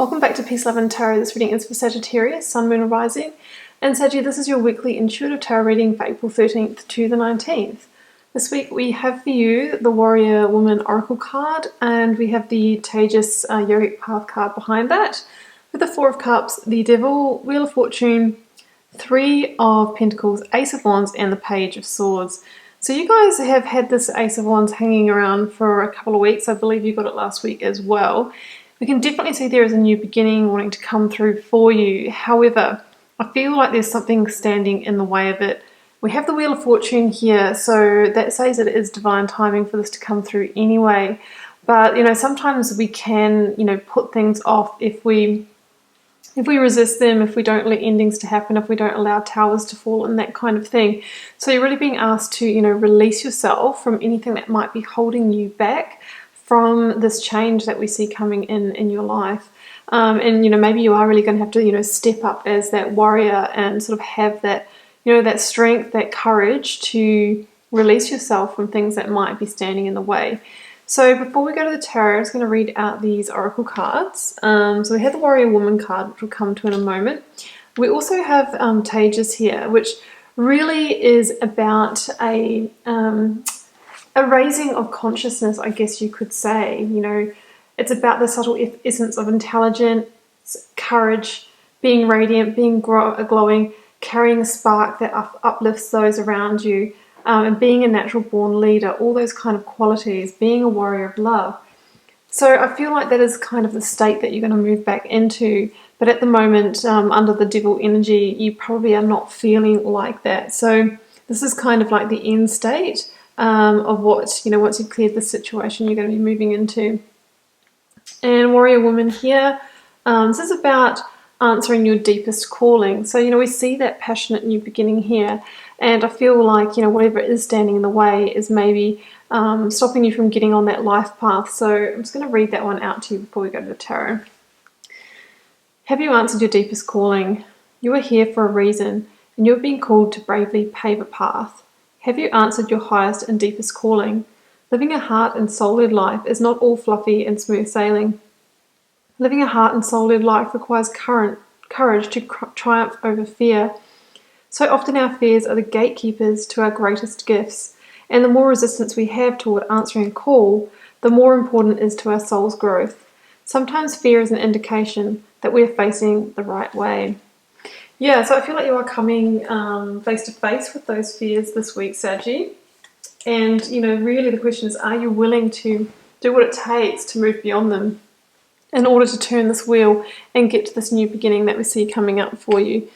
Welcome back to Peace, Love and Tarot. This reading is for Sagittarius, Sun, Moon, and Rising. And Saggy, this is your weekly intuitive tarot reading for April 13th to the 19th. This week we have for you the Warrior Woman Oracle card, and we have the Tejas Yogic Path card behind that. With the Four of Cups, the Devil, Wheel of Fortune, Three of Pentacles, Ace of Wands, and the Page of Swords. So you guys have had this Ace of Wands hanging around for a couple of weeks. I believe you got it last week as well. We can definitely see there is a new beginning wanting to come through for you. However, I feel like there's something standing in the way of it. We have the Wheel of Fortune here, so that says that it is divine timing for this to come through anyway. But, sometimes we can, put things off if we resist them, if we don't let endings to happen, if we don't allow towers to fall and that kind of thing. So you're really being asked to, release yourself from anything that might be holding you back from this change that we see coming in your life. And maybe you are really going to have to step up as that warrior and sort of have that that strength, that courage to release yourself from things that might be standing in the way. So before we go to the tarot, I'm just going to read out these oracle cards. So we have the Warrior Woman card, which we'll come to in a moment. We also have Tejas here, which really is about a raising of consciousness, I guess you could say. It's about the subtle essence of intelligence, courage, being radiant, being glowing, carrying a spark that uplifts those around you, and being a natural born leader, all those kind of qualities, being a warrior of love. So I feel like that is kind of the state that you're going to move back into. But at the moment, under the Devil energy, you probably are not feeling like that. So this is kind of like the end state of what, once you've cleared the situation you're going to be moving into. And Warrior Woman here, this is about answering your deepest calling. So, we see that passionate new beginning here. And I feel like, whatever is standing in the way is maybe stopping you from getting on that life path. So I'm just going to read that one out to you before we go to the tarot. Have you answered your deepest calling? You are here for a reason, and you're being called to bravely pave a path. Have you answered your highest and deepest calling? Living a heart and soul-led life is not all fluffy and smooth sailing. Living a heart and soul-led life requires courage to triumph over fear. So often our fears are the gatekeepers to our greatest gifts, and the more resistance we have toward answering a call, the more important it is to our soul's growth. Sometimes fear is an indication that we're facing the right way. Yeah, so I feel like you are coming face to face with those fears this week, Saggy. And, really the question is, are you willing to do what it takes to move beyond them in order to turn this wheel and get to this new beginning that we see coming up for you?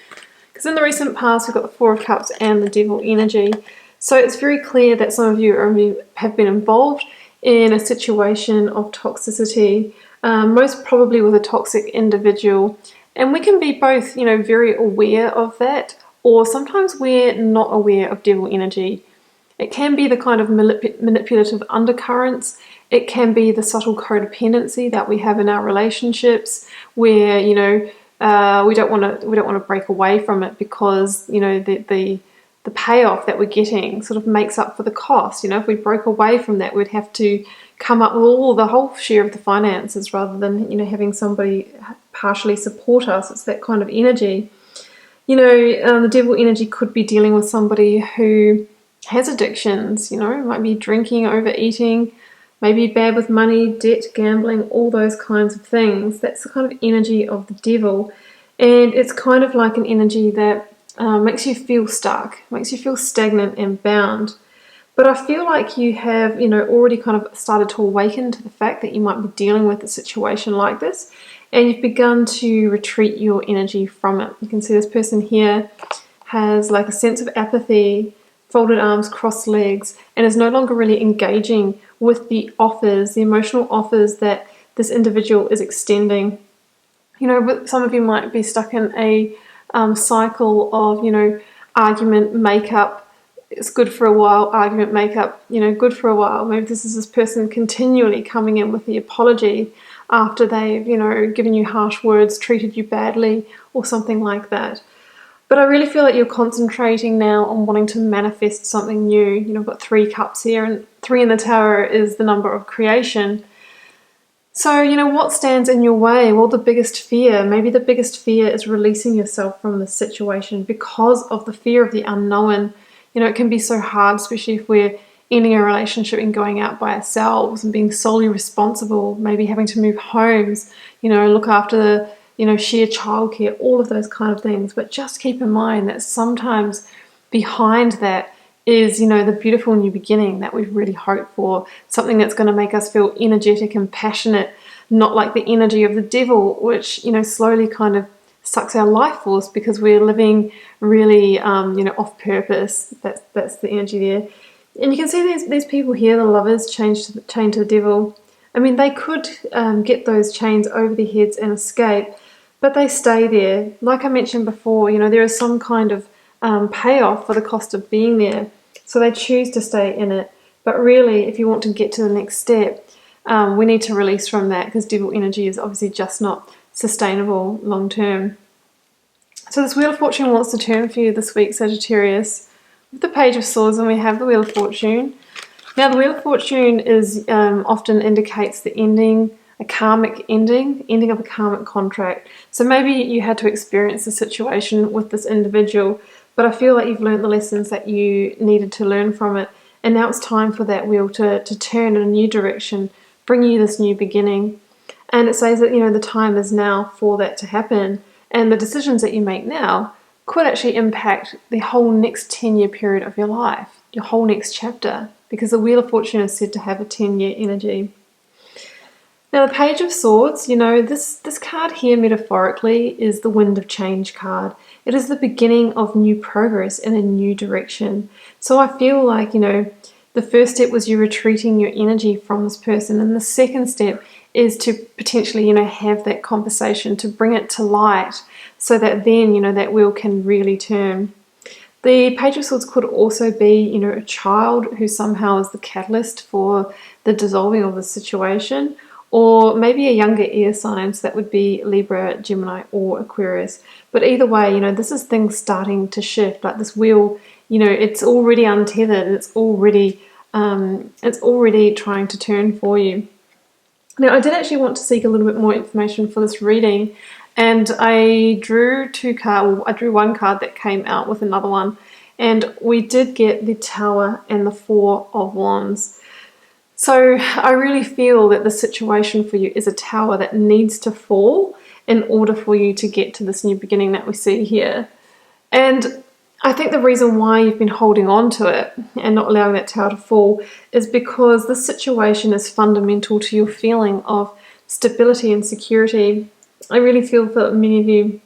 Because in the recent past, we've got the Four of Cups and the Devil energy. So it's very clear that some of you have been involved in a situation of toxicity, most probably with a toxic individual. And we can be both, very aware of that, or sometimes we're not aware of Devil energy. It can be the kind of manipulative undercurrents. It can be the subtle codependency that we have in our relationships, where we don't want to break away from it because the payoff that we're getting sort of makes up for the cost. If we broke away from that, we'd have to come up with the whole share of the finances rather than having somebody partially support us. It's that kind of energy. The Devil energy could be dealing with somebody who has addictions. Might be drinking, overeating, maybe bad with money, debt, gambling, all those kinds of things. That's the kind of energy of the Devil. And it's kind of like an energy that makes you feel stuck, makes you feel stagnant and bound. But I feel like you have, already kind of started to awaken to the fact that you might be dealing with a situation like this, and you've begun to retreat your energy from it. You can see this person here has like a sense of apathy, folded arms, crossed legs, and is no longer really engaging with the offers, the emotional offers that this individual is extending. Some of you might be stuck in a cycle of, argument, makeup. It's good for a while, argument, makeup, good for a while. Maybe this person continually coming in with the apology after they've, given you harsh words, treated you badly, or something like that. But I really feel like you're concentrating now on wanting to manifest something new. I've got 3 cups here, and 3 in the Tower is the number of creation. So, what stands in your way? Well, the biggest fear, maybe the biggest fear is releasing yourself from the situation because of the fear of the unknown. It can be so hard, especially if we're ending a relationship and going out by ourselves and being solely responsible, maybe having to move homes, look after, share childcare, all of those kind of things. But just keep in mind that sometimes behind that is, the beautiful new beginning that we've really hoped for, something that's going to make us feel energetic and passionate, not like the energy of the devil, which, slowly kind of sucks our life force because we're living really, off purpose. That's the energy there. And you can see these people here, the lovers, chained to the devil. I mean, they could get those chains over their heads and escape, but they stay there. Like I mentioned before, there is some kind of payoff for the cost of being there. So they choose to stay in it. But really, if you want to get to the next step, we need to release from that because devil energy is obviously just not sustainable long term. So this Wheel of Fortune wants to turn for you this week, Sagittarius, with the Page of Swords, and we have the Wheel of Fortune. Now, the Wheel of Fortune is often indicates the ending, a karmic ending of a karmic contract. So maybe you had to experience the situation with this individual, but I feel like you've learned the lessons that you needed to learn from it. And now it's time for that wheel to turn in a new direction, bring you this new beginning. And it says that, the time is now for that to happen. And the decisions that you make now could actually impact the whole next 10-year period of your life, your whole next chapter, because the Wheel of Fortune is said to have a 10-year energy. Now, the Page of Swords, this card here metaphorically is the Wind of Change card. It is the beginning of new progress in a new direction. So I feel like, the first step was you retreating your energy from this person. And the second step is to potentially, have that conversation, to bring it to light so that then, that wheel can really turn. The Page of Swords could also be, a child who somehow is the catalyst for the dissolving of the situation, or maybe a younger air sign, so that would be Libra, Gemini, or Aquarius. But either way, this is things starting to shift. Like this wheel, it's already untethered. It's already trying to turn for you. Now, I did actually want to seek a little bit more information for this reading, and I drew I drew one card that came out with another one, and we did get the Tower and the Four of Wands. So I really feel that the situation for you is a tower that needs to fall in order for you to get to this new beginning that we see here. And I think the reason why you've been holding on to it and not allowing that tower to fall is because the situation is fundamental to your feeling of stability and security. I really feel for many of you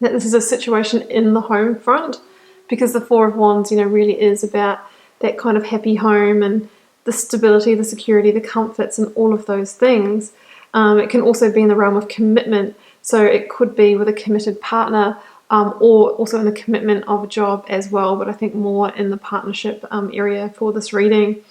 that this is a situation in the home front, because the Four of Wands, really is about that kind of happy home and the stability, the security, the comforts, and all of those things. It can also be in the realm of commitment. So it could be with a committed partner, or also in the commitment of a job as well, but I think more in the partnership area for this reading.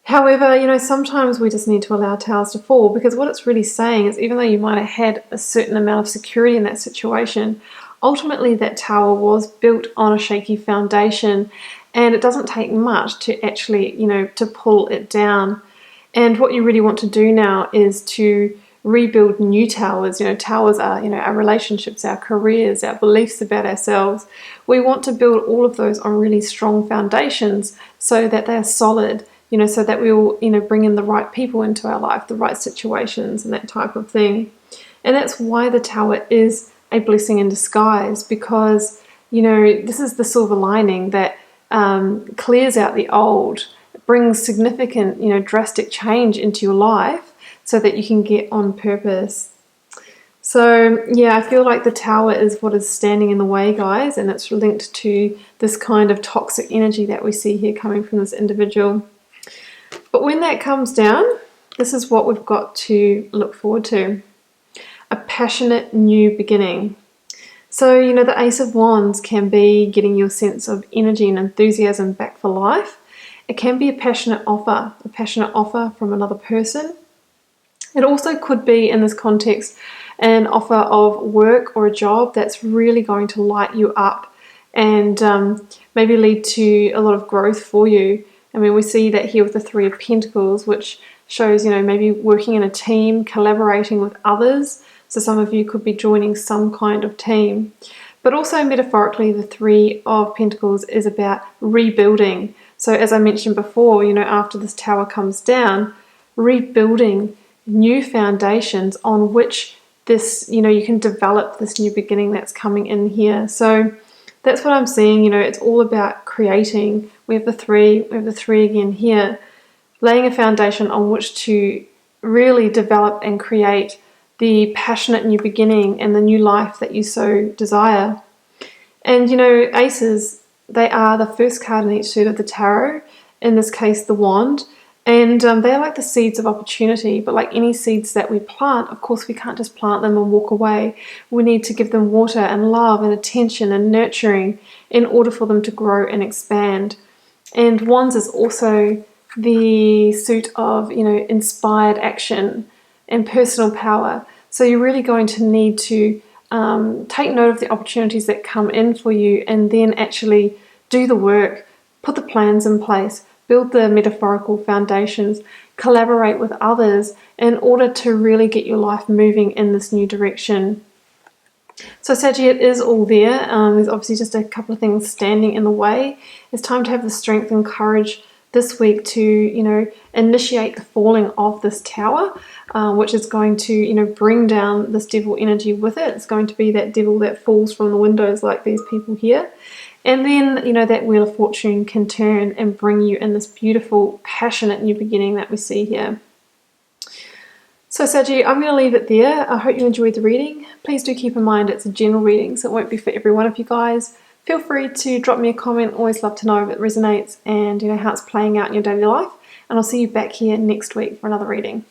However, sometimes we just need to allow towers to fall, because what it's really saying is, even though you might have had a certain amount of security in that situation, ultimately that tower was built on a shaky foundation, and it doesn't take much to actually, to pull it down. And what you really want to do now is to rebuild new towers. Towers are, our relationships, our careers, our beliefs about ourselves. We want to build all of those on really strong foundations so that they're solid, so that we will, bring in the right people into our life, the right situations and that type of thing. And that's why the tower is a blessing in disguise, because, this is the silver lining that clears out the old, brings significant, drastic change into your life so that you can get on purpose. So, yeah, I feel like the tower is what is standing in the way, guys, and it's linked to this kind of toxic energy that we see here coming from this individual. But when that comes down, this is what we've got to look forward to. A passionate new beginning. So, the Ace of Wands can be getting your sense of energy and enthusiasm back for life. It can be a passionate offer from another person. It also could be, in this context, an offer of work or a job that's really going to light you up and maybe lead to a lot of growth for you. I mean, we see that here with the Three of Pentacles, which shows, you know, maybe working in a team, collaborating with others. So some of you could be joining some kind of team. But also metaphorically, the Three of Pentacles is about rebuilding. So as I mentioned before, you know, after this tower comes down, rebuilding new foundations on which this, you know, you can develop this new beginning that's coming in here. So that's what I'm seeing. You know, it's all about creating. We have the three again here, laying a foundation on which to really develop and create the passionate new beginning and the new life that you so desire. And you know, aces, they are the first card in each suit of the tarot, in this case the wand, and they're like the seeds of opportunity. But like any seeds that we plant, of course we can't just plant them and walk away. We need to give them water and love and attention and nurturing in order for them to grow and expand. And wands is also the suit of, you know, inspired action and personal power. So you're really going to need to take note of the opportunities that come in for you, and then actually do the work, put the plans in place, build the metaphorical foundations, collaborate with others in order to really get your life moving in this new direction. So Sagittarius, it is all there. There's obviously just a couple of things standing in the way. It's time to have the strength and courage this week to, you know, initiate the falling of this tower, which is going to, you know, bring down this devil energy with it. It's going to be that devil that falls from the windows like these people here. And then, you know, that Wheel of Fortune can turn and bring you in this beautiful, passionate new beginning that we see here. So Sagittarius, I'm going to leave it there. I hope you enjoyed the reading. Please do keep in mind it's a general reading, so it won't be for every one of you guys. Feel free to drop me a comment. Always love to know if it resonates and, you know, how it's playing out in your daily life. And I'll see you back here next week for another reading.